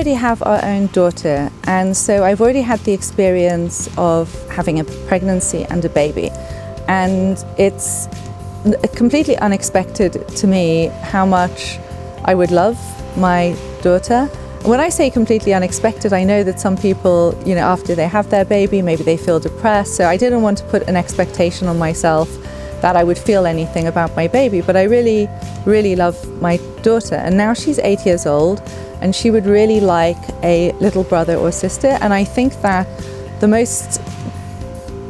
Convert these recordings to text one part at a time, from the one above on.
already have our own daughter, and so I've already had the experience of having a pregnancy and a baby. And it's completely unexpected to me how much I would love my daughter. When I say completely unexpected, I know that some people, after they have their baby, maybe they feel depressed. So I didn't want to put an expectation on myself that I would feel anything about my baby, but I really, really love my daughter. And now she's 8 years old, and she would really like a little brother or sister. And I think that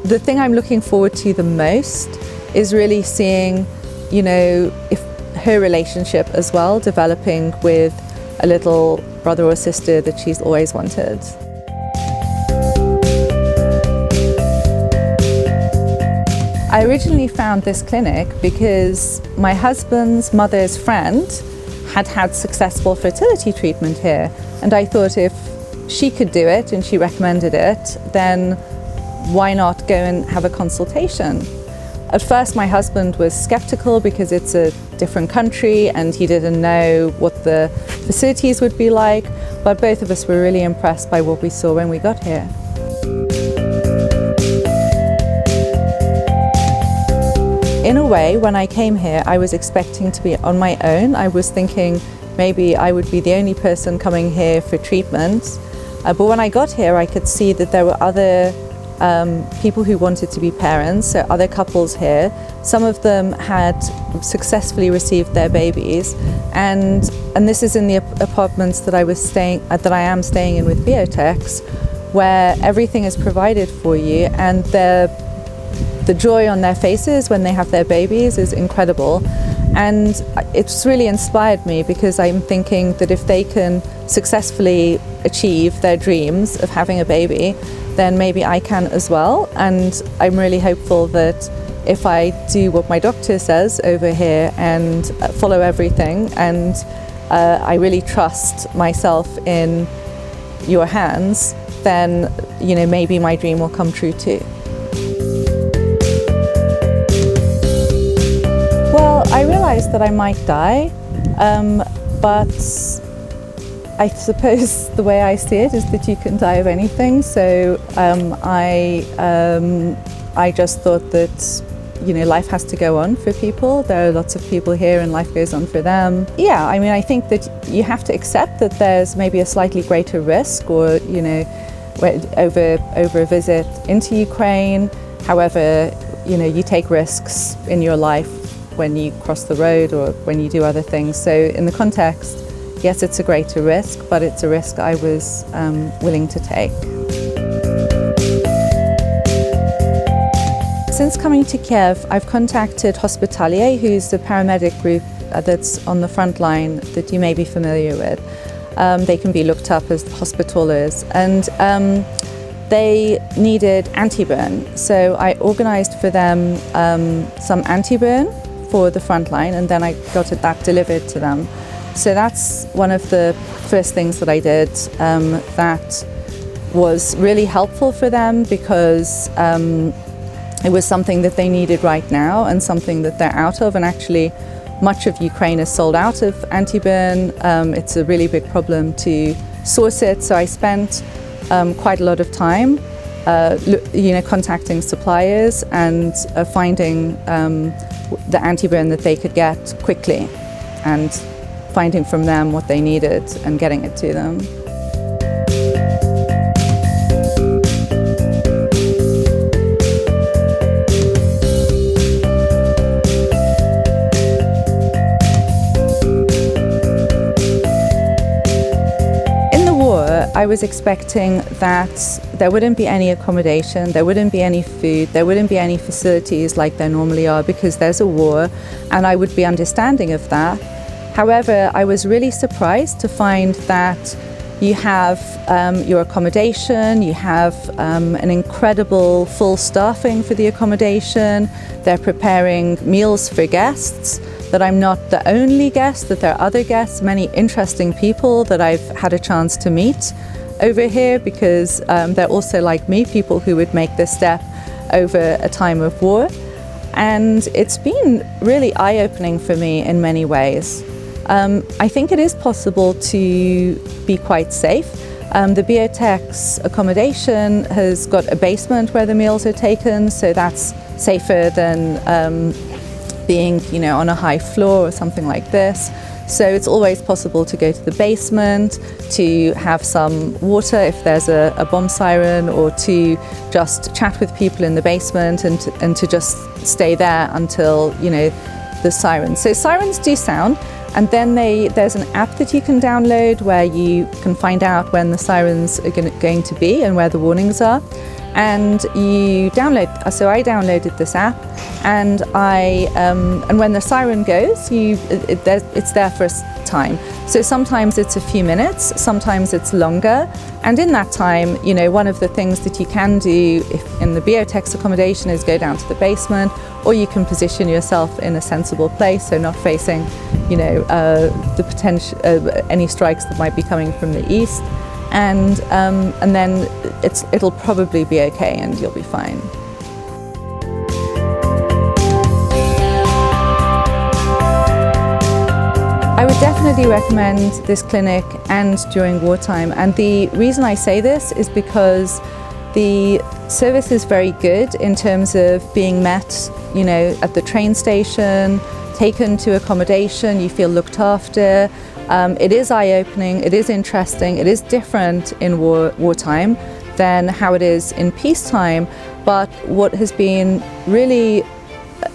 the thing I'm looking forward to the most is really seeing, if her relationship as well, developing with a little brother or sister that she's always wanted. I originally found this clinic because my husband's mother's friend had successful fertility treatment here, and I thought if she could do it and she recommended it, then why not go and have a consultation? At first my husband was skeptical because it's a different country and he didn't know what the facilities would be like, but both of us were really impressed by what we saw when we got here. In a way, when I came here, I was expecting to be on my own. I was thinking maybe I would be the only person coming here for treatment. But when I got here, I could see that there were other people who wanted to be parents, so other couples here. Some of them had successfully received their babies, and this is in the apartments that I am staying in with BioTex, where everything is provided for you, and the joy on their faces when they have their babies is incredible. And it's really inspired me because I'm thinking that if they can successfully achieve their dreams of having a baby, then maybe I can as well. And I'm really hopeful that if I do what my doctor says over here and follow everything, and I really trust myself in your hands, then maybe my dream will come true too. Well, I realized that I might die, but I suppose the way I see it is that you can die of anything. So I just thought that life has to go on for people. There are lots of people here and life goes on for them. Yeah, I think that you have to accept that there's maybe a slightly greater risk, or over a visit into Ukraine. However, you take risks in your life when you cross the road or when you do other things. So in the context, yes, it's a greater risk, but it's a risk I was willing to take. Since coming to Kiev, I've contacted Hospitalier, who's the paramedic group that's on the front line that you may be familiar with. They can be looked up as hospitalers, and they needed anti-burn. So I organized for them some anti-burn for the front line, and then I got that delivered to them. So that's one of the first things that I did that was really helpful for them, because it was something that they needed right now and something that they're out of. And actually, much of Ukraine is sold out of anti-burn. It's a really big problem to source it. So I spent quite a lot of time contacting suppliers and finding the anti-burn that they could get quickly, and finding from them what they needed and getting it to them. I was expecting that there wouldn't be any accommodation, there wouldn't be any food, there wouldn't be any facilities like there normally are because there's a war, and I would be understanding of that. However, I was really surprised to find that you have your accommodation, you have an incredible full staffing for the accommodation. They're preparing meals for guests, that I'm not the only guest, that there are other guests, many interesting people that I've had a chance to meet over here, because they're also like me, people who would make this step over a time of war. And it's been really eye-opening for me in many ways. I think it is possible to be quite safe. The BioTex accommodation has got a basement where the meals are taken, so that's safer than being, on a high floor or something like this. So it's always possible to go to the basement, to have some water if there's a bomb siren, or to just chat with people in the basement and to just stay there until, the sirens. So sirens do sound. And then there's an app that you can download where you can find out when the sirens are going to be and where the warnings are. And you download. So I downloaded this app, and and when the siren goes, it's there for a time. So sometimes it's a few minutes, sometimes it's longer. And in that time, one of the things that you can do in the BioTex accommodation is go down to the basement, or you can position yourself in a sensible place, so not facing, the potential any strikes that might be coming from the east. And then it'll probably be okay, and you'll be fine. I would definitely recommend this clinic and during wartime. And the reason I say this is because the service is very good in terms of being met, at the train station, taken to accommodation, you feel looked after. It is eye-opening, it is interesting, it is different in wartime than how it is in peacetime. But what has been really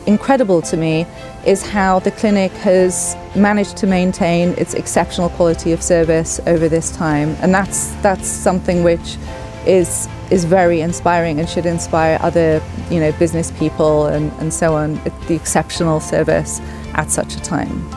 incredible to me is how the clinic has managed to maintain its exceptional quality of service over this time. And that's something which is very inspiring and should inspire other business people and so on, the exceptional service at such a time.